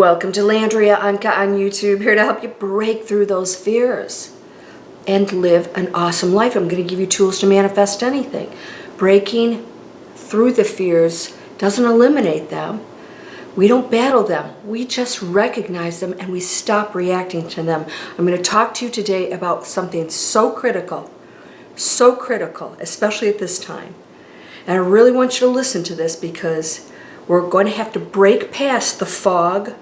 Welcome to Landria Onkka on YouTube, here to help you break through those fears and live an awesome life. I'm going to give you tools to manifest anything. Breaking through the fears doesn't eliminate them. We don't battle them. We just recognize them and we stop reacting to them. I'm going to talk to you today about something so critical, especially at this time. And I really want you to listen to this because we're going to have to break past the fog,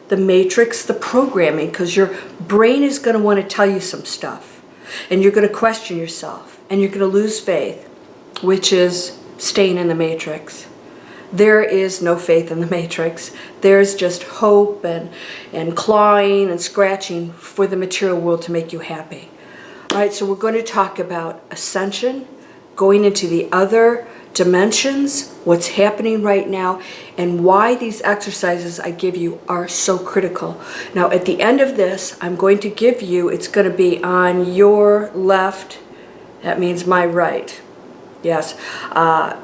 the matrix, the programming, because your brain is going to want to tell you some stuff. And you're going to question yourself. And you're going to lose faith, which is staying in the matrix. There is no faith in the matrix. There's just hope and clawing and scratching for the material world to make you happy. All right, so we're going to talk about ascension, going into the other dimensions, what's happening right now, and why these exercises I give you are so critical. Now, at the end of this, I'm going to give you, it's going to be on your left, that means my right. Yes,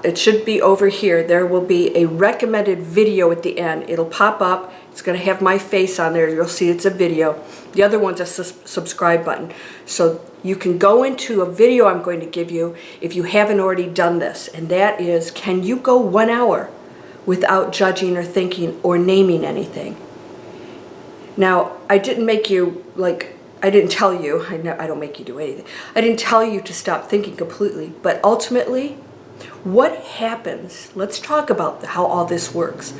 it should be over here. There will be a recommended video at the end. It'll pop up. It's going to have my face on there. You'll see it's a video. The other one's a subscribe button. So you can go into a video I'm going to give you if you haven't already done this. And that is, can you go 1 hour without judging or thinking or naming anything? Now, I didn't make you, I didn't tell you, I don't make you do anything. I didn't tell you to stop thinking completely. But ultimately, what happens? Let's talk about how all this works.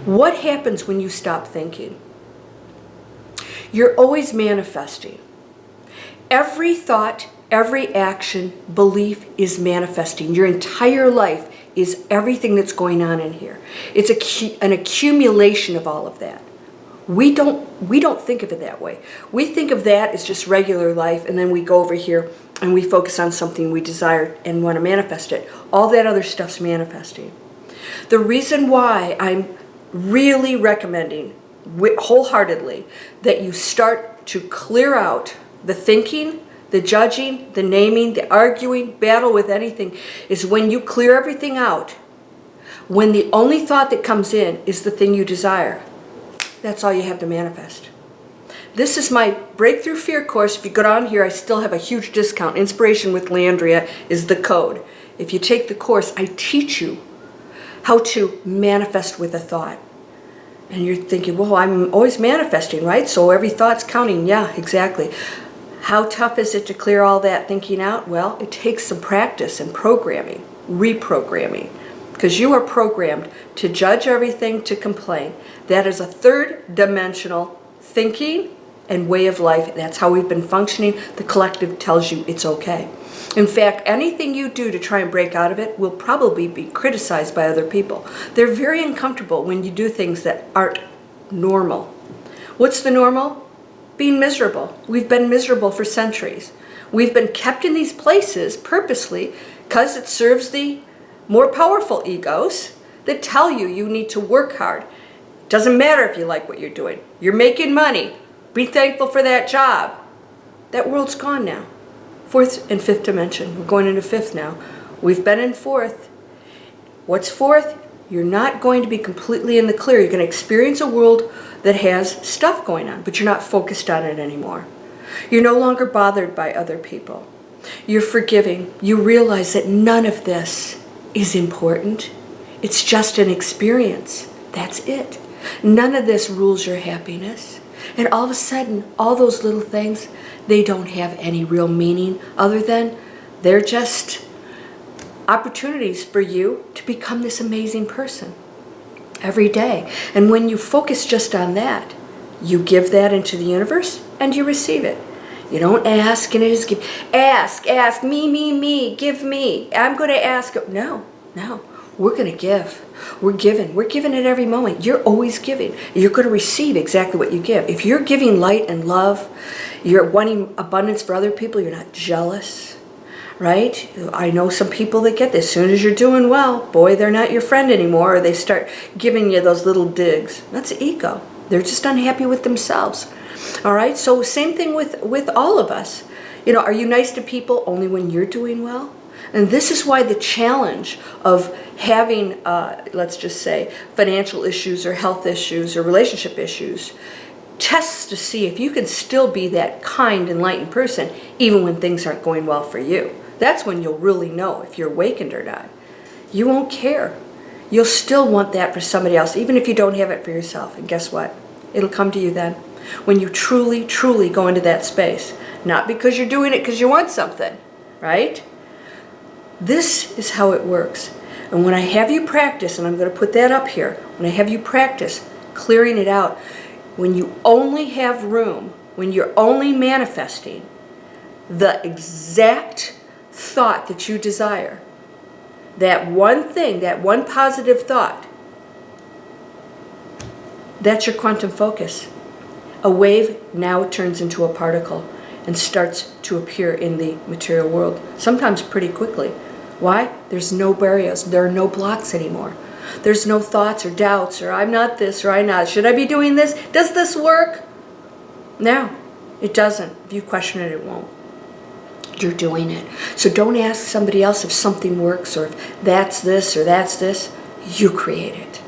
What happens when you stop thinking? You're always manifesting. Every thought, every action, belief is manifesting. Your entire life is everything that's going on in here. It's an accumulation of all of that. We don't think of it that way. We think of that as just regular life, and then we go over here and we focus on something we desire and want to manifest it. All that other stuff's manifesting. The reason why I'm really recommending wholeheartedly that you start to clear out the thinking, the judging, the naming, the arguing, battle with anything, is when you clear everything out, when the only thought that comes in is the thing you desire. That's all you have to manifest. This is my Breakthrough Fear course. If you go down here, I still have a huge discount. Inspiration with Landria is the code. If you take the course, I teach you how to manifest with a thought. And you're thinking, well, I'm always manifesting, right? So every thought's counting. Yeah, exactly. How tough is it to clear all that thinking out? Well, it takes some practice and programming, reprogramming. Because you are programmed to judge everything, to complain. That is a third dimensional thinking and way of life. That's how we've been functioning. The collective tells you it's okay. In fact, anything you do to try and break out of it will probably be criticized by other people. They're very uncomfortable when you do things that aren't normal. What's the normal? Being miserable. We've been miserable for centuries. We've been kept in these places purposely because it serves the more powerful egos that tell you you need to work hard. Doesn't matter if you like what you're doing. You're making money. Be thankful for that job. That world's gone now. Fourth and fifth dimension. We're going into fifth now. We've been in fourth. What's fourth? You're not going to be completely in the clear. You're going to experience a world that has stuff going on, but you're not focused on it anymore. You're no longer bothered by other people. You're forgiving. You realize that none of this is important. It's just an experience. That's it. None of this rules your happiness. And all of a sudden, all those little things, they don't have any real meaning other than they're just opportunities for you to become this amazing person every day. And when you focus just on that, you give that into the universe and you receive it. You don't ask and it is given. Ask, me, give me. I'm going to ask. No. We're going to give. We're given. We're given at every moment. You're always giving. You're going to receive exactly what you give. If you're giving light and love, you're wanting abundance for other people, you're not jealous, right? I know some people that get this. As soon as you're doing well, boy, they're not your friend anymore, or they start giving you those little digs. That's ego. They're just unhappy with themselves. All right? So same thing with all of us. Are you nice to people only when you're doing well? And this is why the challenge of having, let's just say, financial issues or health issues or relationship issues tests to see if you can still be that kind, enlightened person even when things aren't going well for you. That's when you'll really know if you're awakened or not. You won't care. You'll still want that for somebody else, even if you don't have it for yourself. And guess what? It'll come to you then. When you truly, truly go into that space. Not because you're doing it because you want something, right? This is how it works. And when I have you practice, and I'm going to put that up here, when I have you practice clearing it out, when you only have room, when you're only manifesting the exact thought that you desire, that one thing, that one positive thought, that's your quantum focus. A wave now turns into a particle and starts to appear in the material world, sometimes pretty quickly. Why? There's no barriers. There are no blocks anymore. There's no thoughts or doubts or I'm not this or I'm not. Should I be doing this? Does this work? No, it doesn't. If you question it, it won't. You're doing it. So don't ask somebody else if something works or if that's this or that's this. You create it.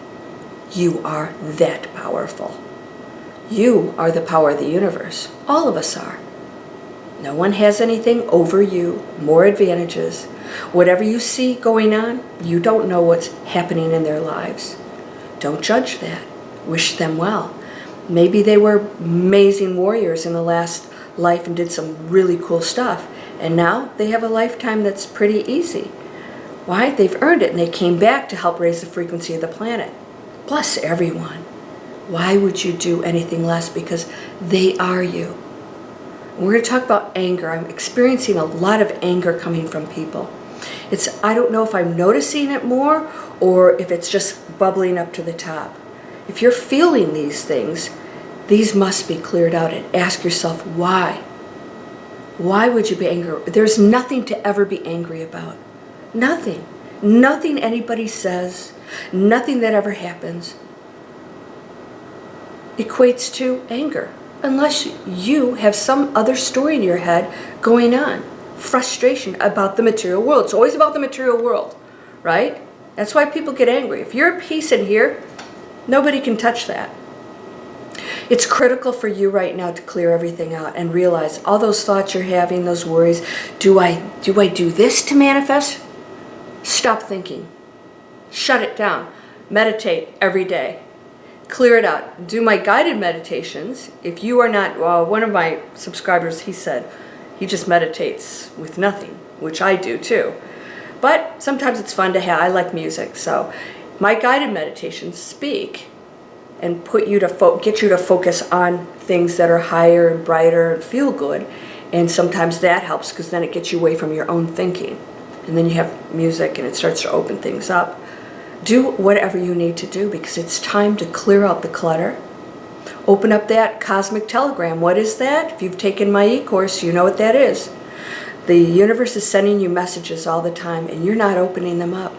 You are that powerful. You are the power of the universe. All of us are. No one has anything over you, more advantages. Whatever you see going on, you don't know what's happening in their lives. Don't judge that. Wish them well. Maybe they were amazing warriors in the last life and did some really cool stuff. And now they have a lifetime that's pretty easy. Why? They've earned it and they came back to help raise the frequency of the planet. Bless everyone. Why would you do anything less? Because they are you. We're going to talk about anger. I'm experiencing a lot of anger coming from people. I don't know if I'm noticing it more or if it's just bubbling up to the top. If you're feeling these things, these must be cleared out and ask yourself why. Why would you be angry? There's nothing to ever be angry about. Nothing. Nothing anybody says, nothing that ever happens equates to anger. Unless you have some other story in your head going on. Frustration about the material world. It's always about the material world, right? That's why people get angry. If you're at peace in here, nobody can touch that. It's critical for you right now to clear everything out and realize all those thoughts you're having, those worries. Do I do this to manifest? Stop thinking. Shut it down. Meditate every day. Clear it out. Do my guided meditations. If you are not, one of my subscribers, he said, he just meditates with nothing, which I do too. But sometimes it's fun to have. I like music, so my guided meditations speak and put you to get you to focus on things that are higher and brighter and feel good. And sometimes that helps because then it gets you away from your own thinking. And then you have music and it starts to open things up. Do whatever you need to do because it's time to clear out the clutter. Open up that cosmic telegram. What is that? If you've taken my e-course, you know what that is. The universe is sending you messages all the time and you're not opening them up.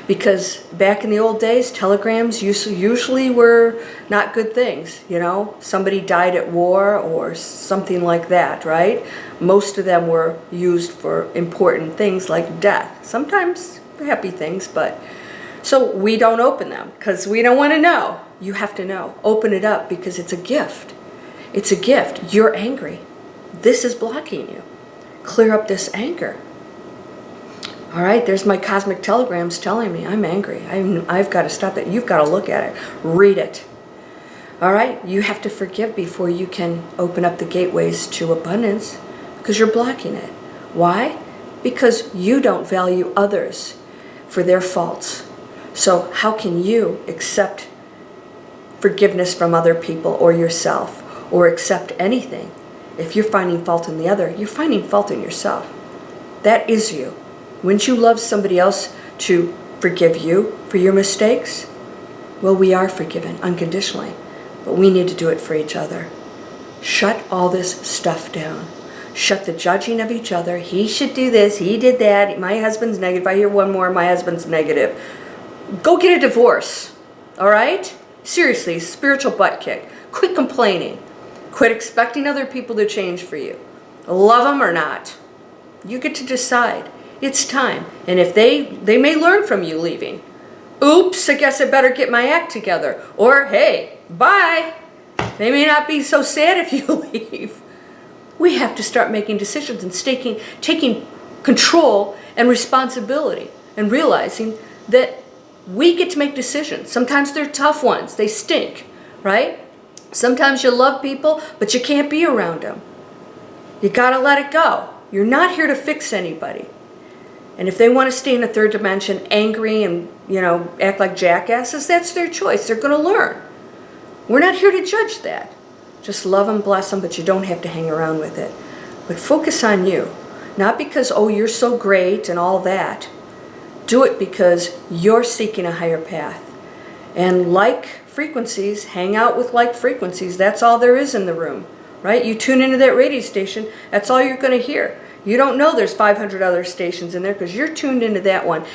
Because back in the old days, telegrams usually were not good things, you know. Somebody died at war or something like that, right? Most of them were used for important things like death. Sometimes for happy things, but... So we don't open them because we don't want to know. You have to know. Open it up because it's a gift. It's a gift. You're angry. This is blocking you. Clear up this anger. All right, there's my cosmic telegrams telling me I'm angry. I've got to stop it. You've got to look at it. Read it. All right, you have to forgive before you can open up the gateways to abundance because you're blocking it. Why? Because you don't value others for their faults. So how can you accept forgiveness from other people or yourself or accept anything? If you're finding fault in the other, you're finding fault in yourself. That is you. Wouldn't you love somebody else to forgive you for your mistakes? Well, we are forgiven unconditionally, but we need to do it for each other. Shut all this stuff down. Shut the judging of each other. He should do this, he did that, my husband's negative. I hear one more, my husband's negative. Go get a divorce, all right? Seriously, spiritual butt kick. Quit complaining. Quit expecting other people to change for you. Love them or not. You get to decide. It's time. And if they may learn from you leaving. Oops, I guess I better get my act together. Or, hey, bye. They may not be so sad if you leave. We have to start making decisions and taking control and responsibility and realizing that we get to make decisions. Sometimes they're tough ones. They stink, right? Sometimes you love people, but you can't be around them. You gotta let it go. You're not here to fix anybody. And if they want to stay in a third dimension, angry and, act like jackasses, that's their choice. They're going to learn. We're not here to judge that. Just love them, bless them, but you don't have to hang around with it. But focus on you. Not because, oh, you're so great and all that. Do it because you're seeking a higher path. And like frequencies, hang out with like frequencies. That's all there is in the room, right? You tune into that radio station, that's all you're going to hear. You don't know there's 500 other stations in there because you're tuned into that one.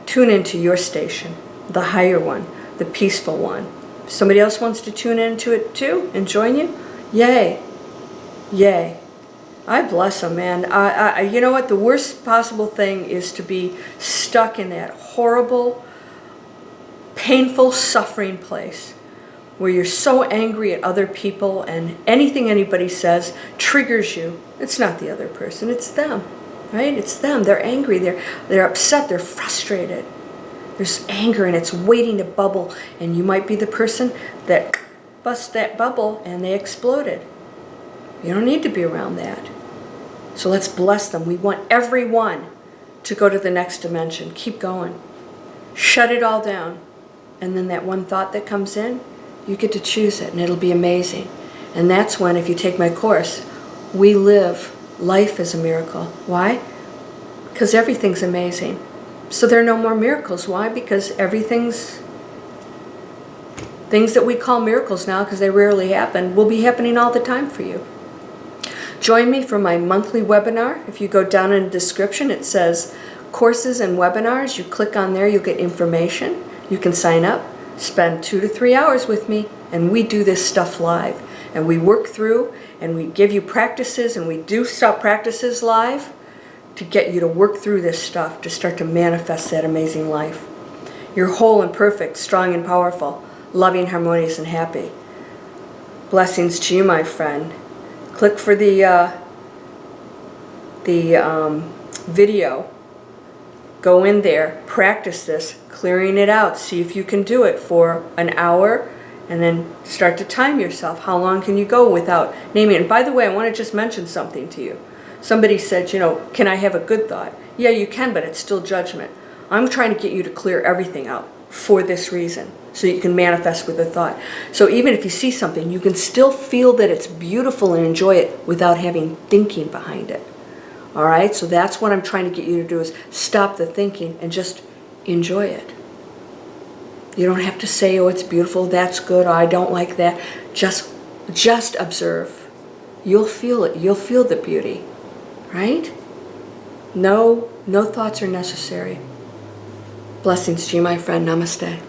Tune into your station, the higher one, the peaceful one. If somebody else wants to tune into it too and join you, yay. Yay. I bless them, man. You know what? The worst possible thing is to be stuck in that horrible, painful, suffering place where you're so angry at other people and anything anybody says triggers you. It's not the other person, it's them, right? It's them. They're angry, they're upset, they're frustrated. There's anger and it's waiting to bubble, and you might be the person that busts that bubble and they exploded. You don't need to be around that. So let's bless them. We want everyone to go to the next dimension. Keep going. Shut it all down. And then that one thought that comes in, you get to choose it, and it'll be amazing. And that's when, if you take my course, we live life as a miracle. Why? Because everything's amazing. So there are no more miracles. Why? Because things that we call miracles now, because they rarely happen, will be happening all the time for you. Join me for my monthly webinar. If you go down in the description, it says courses and webinars. You click on there, you'll get information. You can sign up. Spend 2 to 3 hours with me, and we do this stuff live. And we work through, and we give you practices, and we do stuff practices live to get you to work through this stuff, to start to manifest that amazing life. You're whole and perfect, strong and powerful, loving, harmonious, and happy. Blessings to you, my friend. Click for the video. Go in there, practice this, clearing it out. See if you can do it for an hour, and then start to time yourself. How long can you go without naming it? And by the way, I want to just mention something to you. Somebody said, can I have a good thought? Yeah, you can, but it's still judgment. I'm trying to get you to clear everything out for this reason, so you can manifest with a thought. So even if you see something, you can still feel that it's beautiful and enjoy it without having thinking behind it. All right, so that's what I'm trying to get you to do, is stop the thinking and just enjoy it. You don't have to say, oh, it's beautiful, that's good, I don't like that. Just observe. You'll feel it. You'll feel the beauty, right? No thoughts are necessary. Blessings to you, my friend. Namaste.